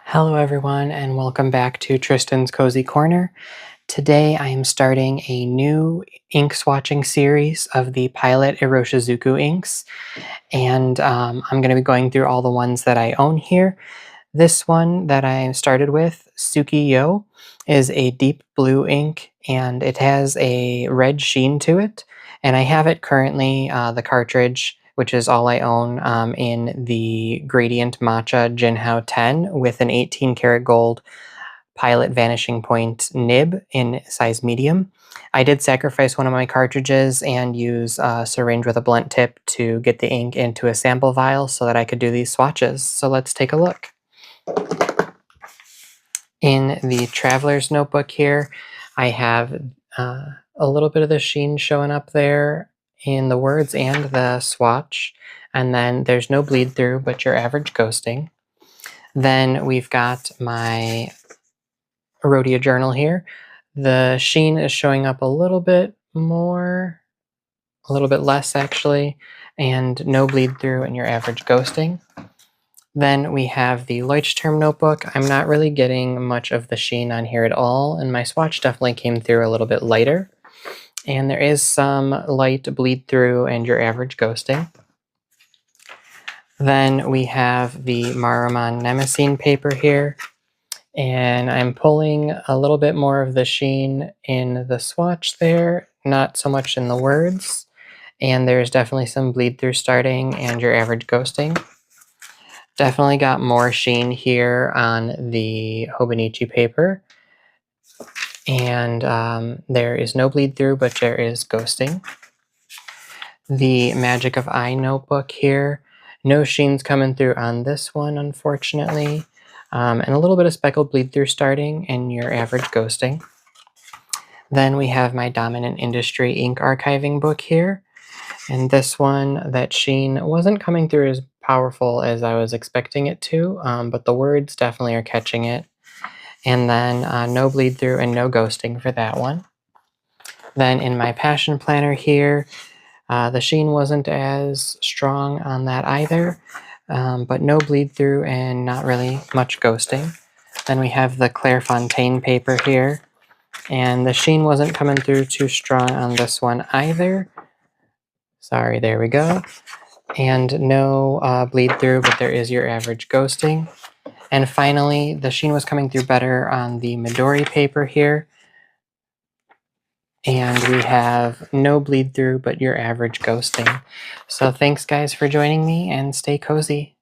Hello everyone and welcome back to Tristan's Cozy Corner. Today I am starting a new ink swatching series of the Pilot Iroshizuku inks, and I'm going to be going through all the ones that I own here. This one that I started with, Tsuki-yo, is a deep blue ink and it has a red sheen to it, and I have it currently, the cartridge, which is all I own, in the Graident Matcha Jinaho 10 with an 18 karat gold Pilot Vanishing Point nib in size medium. I did sacrifice one of my cartridges and use a syringe with a blunt tip to get the ink into a sample vial so that I could do these swatches. So let's take a look. In the Traveler's Notebook here, I have a little bit of the sheen showing up there in the words and the swatch. And then there's no bleed through, but your average ghosting. Then we've got my Rhodia journal here. The sheen is showing up a little bit more, a little bit less actually, and no bleed through and your average ghosting. Then we have the Leuchtturm notebook. I'm not really getting much of the sheen on here at all, and my swatch definitely came through a little bit lighter. And there is some light bleed through and your average ghosting. Then we have the Maruman Nemesine paper here, and I'm pulling a little bit more of the sheen in the swatch there, not so much in the words. And there's definitely some bleed through starting and your average ghosting. Definitely got more sheen here on the Hobonichi paper. And there is no bleed through, but there is ghosting. The Magic of Eye notebook here. No sheens coming through on this one, unfortunately. And a little bit of speckled bleed through starting and your average ghosting. Then we have my Dominant Industry ink archiving book here. And this one, that sheen wasn't coming through as powerful as I was expecting it to, but the words definitely are catching it. And then no bleed through and no ghosting for that one. Then in my Passion Planner here, the sheen wasn't as strong on that either, but no bleed through and not really much ghosting. Then we have the Clairefontaine paper here, and the sheen wasn't coming through too strong on this one either. Sorry, there we go. And no bleed through, but there is your average ghosting. And finally, the sheen was coming through better on the Midori paper here. And we have no bleed through, but your average ghosting. So thanks guys for joining me, and stay cozy.